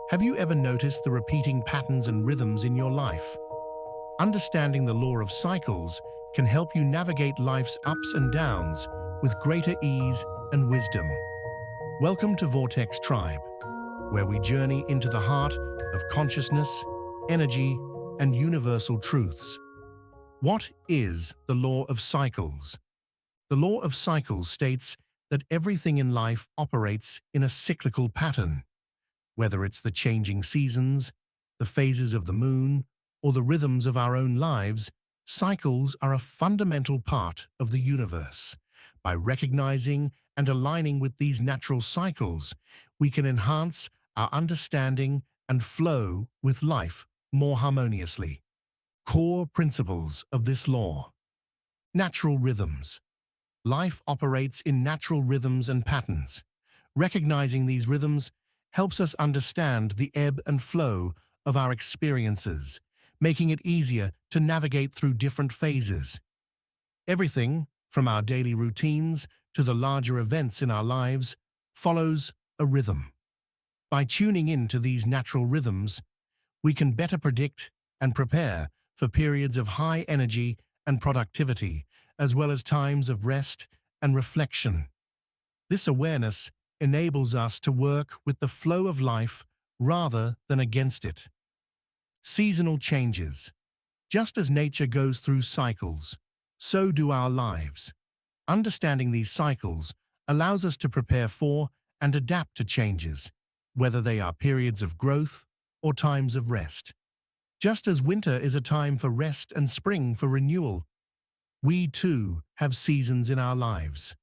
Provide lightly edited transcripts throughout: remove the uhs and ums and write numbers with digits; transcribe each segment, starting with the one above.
Have you ever noticed the repeating patterns and rhythms in your life? Understanding the law of cycles can help you navigate life's ups and downs with greater ease and wisdom. Welcome to Vortex Tribe, where we journey into the heart of consciousness, energy, and universal truths. What is the law of cycles? The law of cycles states that everything in life operates in a cyclical pattern. Whether it's the changing seasons, the phases of the moon, or the rhythms of our own lives, cycles are a fundamental part of the universe. By recognizing and aligning with these natural cycles, we can enhance our understanding and flow with life more harmoniously. Core principles of this law. Natural rhythms. Life operates in natural rhythms and patterns. Recognizing these rhythms helps us understand the ebb and flow of our experiences, making it easier to navigate through different phases. Everything, from our daily routines to the larger events in our lives, follows a rhythm. By tuning in to these natural rhythms, we can better predict and prepare for periods of high energy and productivity, as well as times of rest and reflection. This awareness enables us to work with the flow of life rather than against it. Seasonal changes. Just as nature goes through cycles, so do our lives. Understanding these cycles allows us to prepare for and adapt to changes, whether they are periods of growth or times of rest. Just as winter is a time for rest and spring for renewal, we too have seasons in our lives.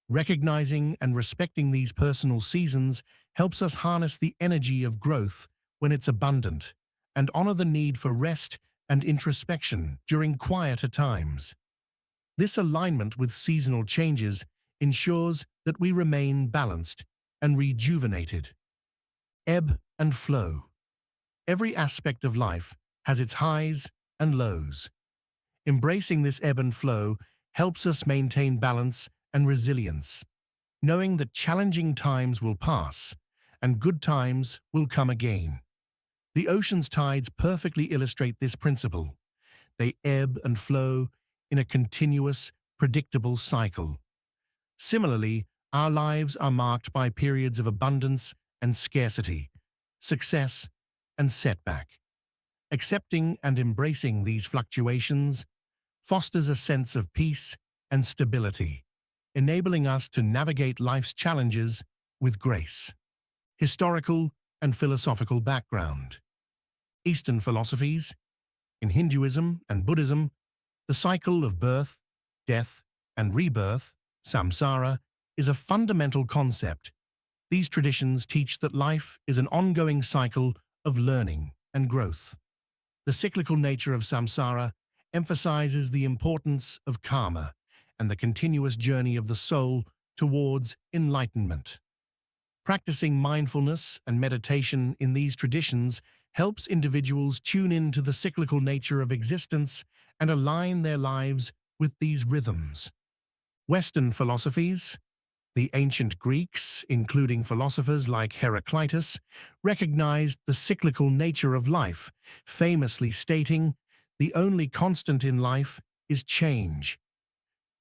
Recognizing and respecting these personal seasons helps us harness the energy of growth when it's abundant and honor the need for rest and introspection during quieter times. This alignment with seasonal changes ensures that we remain balanced and rejuvenated. Ebb and flow. Every aspect of life has its highs and lows. Embracing this ebb and flow helps us maintain balance and resilience, knowing that challenging times will pass and good times will come again. The ocean's tides perfectly illustrate this principle. They ebb and flow in a continuous, predictable cycle. Similarly, our lives are marked by periods of abundance and scarcity, success and setback. Accepting and embracing these fluctuations fosters a sense of peace and stability, enabling us to navigate life's challenges with grace. Historical and philosophical background. Eastern philosophies. In Hinduism and Buddhism, the cycle of birth, death, and rebirth, samsara, is a fundamental concept. These traditions teach that life is an ongoing cycle of learning and growth. The cyclical nature of samsara emphasizes the importance of karma and the continuous journey of the soul towards enlightenment. Practicing mindfulness and meditation in these traditions helps individuals tune in to the cyclical nature of existence and align their lives with these rhythms. Western philosophies. The ancient Greeks, including philosophers like Heraclitus, recognized the cyclical nature of life, famously stating, "The only constant in life is change."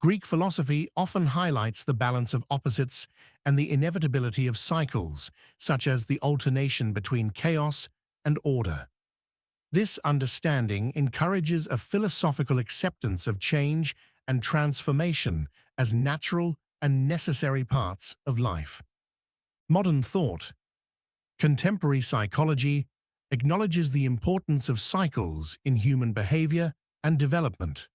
Greek philosophy often highlights the balance of opposites and the inevitability of cycles, such as the alternation between chaos and order. This understanding encourages a philosophical acceptance of change and transformation as natural and necessary parts of life. Modern thought. Contemporary psychology acknowledges the importance of cycles in human behavior and development.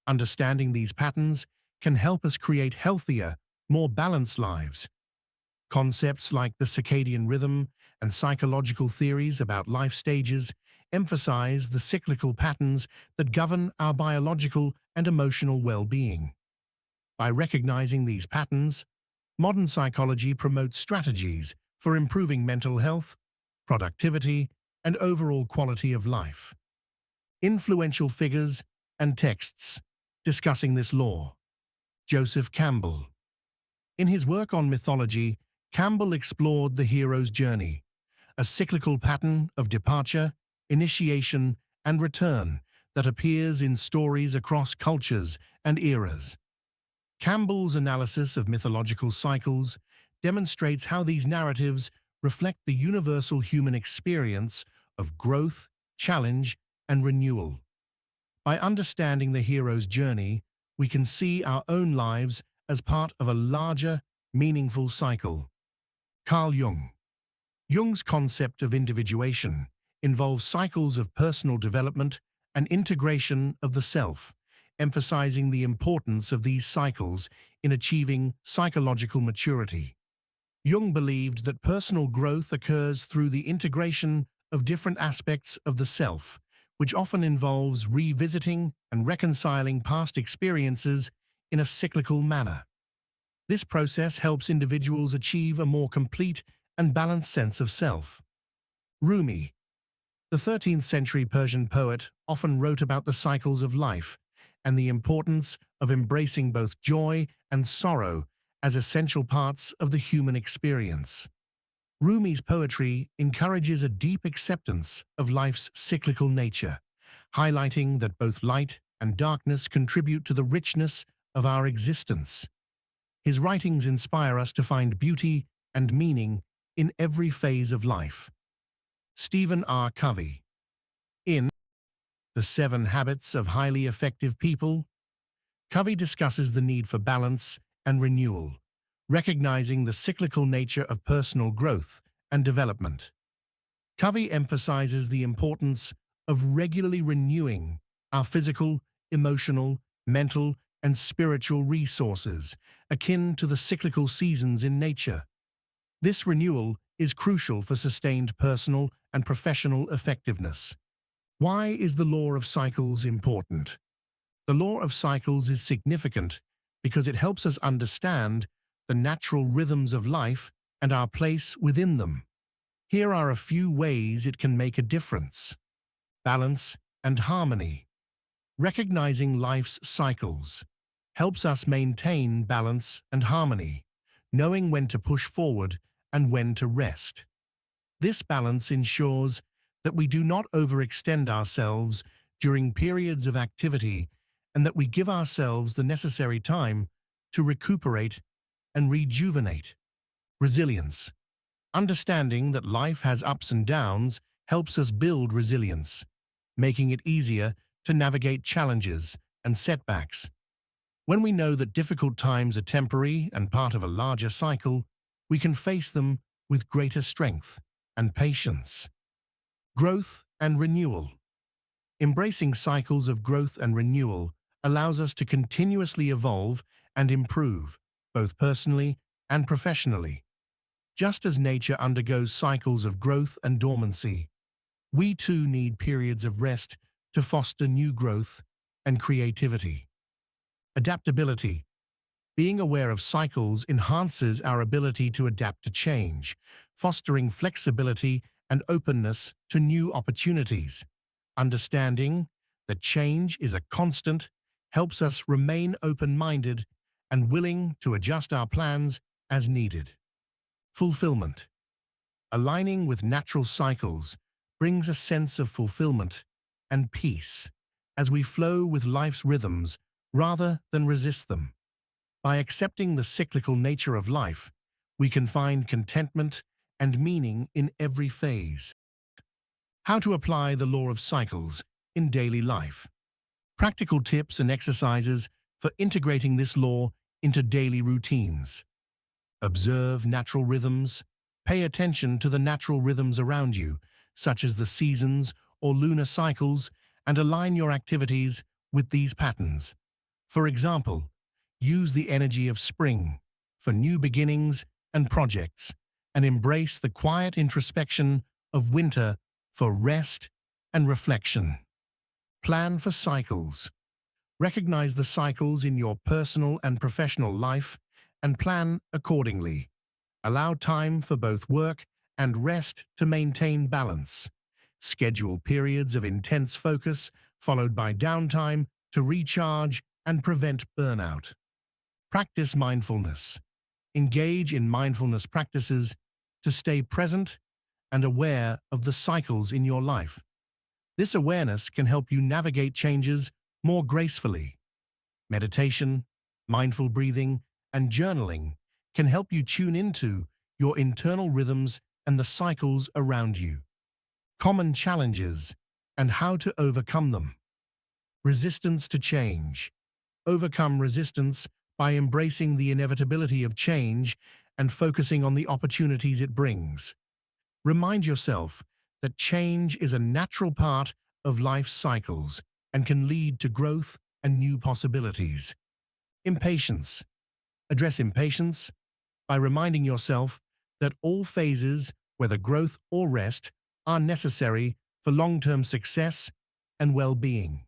Understanding these patterns can help us create healthier, more balanced lives. Concepts like the circadian rhythm and psychological theories about life stages emphasize the cyclical patterns that govern our biological and emotional well-being. By recognizing these patterns, modern psychology promotes strategies for improving mental health, productivity, and overall quality of life. Influential figures and texts discussing this law. Joseph Campbell. In his work on mythology, Campbell explored the hero's journey, a cyclical pattern of departure, initiation, and return that appears in stories across cultures and eras. Campbell's analysis of mythological cycles demonstrates how these narratives reflect the universal human experience of growth, challenge, and renewal. By understanding the hero's journey, we can see our own lives as part of a larger, meaningful cycle. Carl Jung. Jung's concept of individuation involves cycles of personal development and integration of the self, emphasizing the importance of these cycles in achieving psychological maturity. Jung believed that personal growth occurs through the integration of different aspects of the self, which often involves revisiting and reconciling past experiences in a cyclical manner. This process helps individuals achieve a more complete and balanced sense of self. Rumi, the 13th century Persian poet, often wrote about the cycles of life and the importance of embracing both joy and sorrow as essential parts of the human experience. Rumi's poetry encourages a deep acceptance of life's cyclical nature, highlighting that both light and darkness contribute to the richness of our existence. His writings inspire us to find beauty and meaning in every phase of life. Stephen R. Covey. In The 7 Habits of Highly Effective People, Covey discusses the need for balance and renewal, recognizing the cyclical nature of personal growth and development. Covey emphasizes the importance of regularly renewing our physical, emotional, mental, and spiritual resources, akin to the cyclical seasons in nature. This renewal is crucial for sustained personal and professional effectiveness. Why is the law of cycles important? The law of cycles is significant because it helps us understand the natural rhythms of life and our place within them. Here are a few ways it can make a difference. Balance and harmony. Recognizing life's cycles helps us maintain balance and harmony, knowing when to push forward and when to rest. This balance ensures that we do not overextend ourselves during periods of activity and that we give ourselves the necessary time to recuperate and rejuvenate. Resilience. Understanding that life has ups and downs helps us build resilience, making it easier to navigate challenges and setbacks. When we know that difficult times are temporary and part of a larger cycle, we can face them with greater strength and patience. Growth and renewal. Embracing cycles of growth and renewal allows us to continuously evolve and improve, both personally and professionally. Just as nature undergoes cycles of growth and dormancy, we too need periods of rest to foster new growth and creativity. Adaptability. Being aware of cycles enhances our ability to adapt to change, fostering flexibility and openness to new opportunities. Understanding that change is a constant helps us remain open-minded and willing to adjust our plans as needed. Fulfillment. Aligning with natural cycles brings a sense of fulfillment and peace as we flow with life's rhythms rather than resist them. By accepting the cyclical nature of life, we can find contentment and meaning in every phase. How to apply the law of cycles in daily life. Practical tips and exercises for integrating this law into daily routines. Observe natural rhythms. Pay attention to the natural rhythms around you, such as the seasons or lunar cycles, and align your activities with these patterns. For example, use the energy of spring for new beginnings and projects, and embrace the quiet introspection of winter for rest and reflection. Plan for cycles. Recognize the cycles in your personal and professional life and plan accordingly. Allow time for both work and rest to maintain balance. Schedule periods of intense focus, followed by downtime to recharge and prevent burnout. Practice mindfulness. Engage in mindfulness practices to stay present and aware of the cycles in your life. This awareness can help you navigate changes more gracefully. Meditation, mindful breathing, and journaling can help you tune into your internal rhythms and the cycles around you. Common challenges and how to overcome them. Resistance to change. Overcome resistance by embracing the inevitability of change and focusing on the opportunities it brings. Remind yourself that change is a natural part of life's cycles and can lead to growth and new possibilities. Impatience. Address impatience by reminding yourself that all phases, whether growth or rest, are necessary for long-term success and well-being.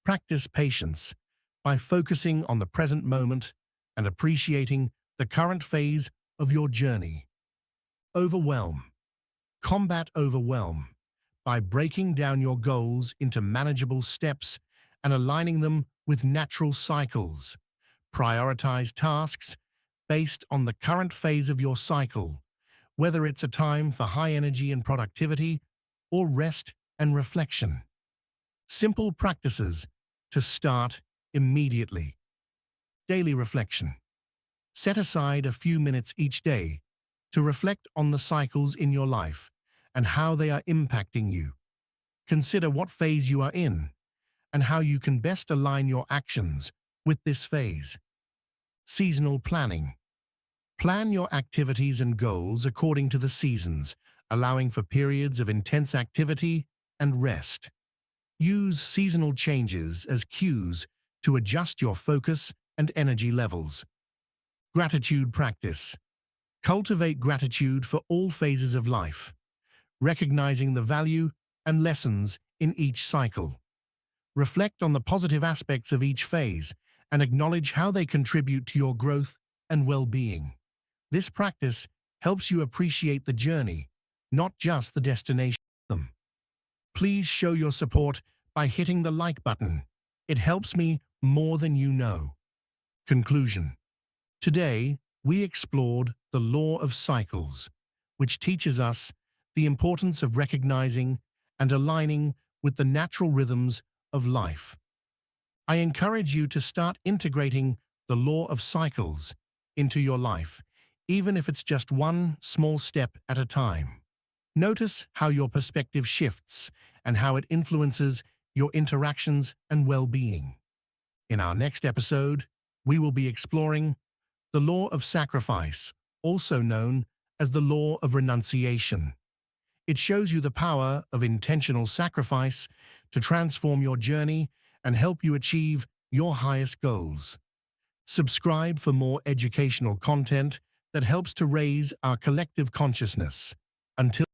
Practice patience by focusing on the present moment and appreciating the current phase of your journey. Overwhelm. Combat overwhelm by breaking down your goals into manageable steps and aligning them with natural cycles. Prioritize tasks based on the current phase of your cycle, whether it's a time for high energy and productivity or rest and reflection. Simple practices to start immediately. Daily reflection. Set aside a few minutes each day to reflect on the cycles in your life and how they are impacting you. Consider what phase you are in and how you can best align your actions with this phase. Seasonal planning. Plan your activities and goals according to the seasons, allowing for periods of intense activity and rest. Use seasonal changes as cues to adjust your focus and energy levels. Gratitude practice. Cultivate gratitude for all phases of life, recognizing the value and lessons in each cycle. Reflect on the positive aspects of each phase and acknowledge how they contribute to your growth and well-being. This practice helps you appreciate the journey, not just the destination. Please show your support by hitting the like button. It helps me more than you know. Conclusion. Today, we explored the law of cycles, which teaches us the importance of recognizing and aligning with the natural rhythms of life. I encourage you to start integrating the law of cycles into your life, even if it's just one small step at a time. Notice how your perspective shifts and how it influences your interactions and well-being. In our next episode, we will be exploring the law of sacrifice, also known as the law of renunciation. It shows you the power of intentional sacrifice to transform your journey and help you achieve your highest goals. Subscribe for more educational content that helps to raise our collective consciousness. Until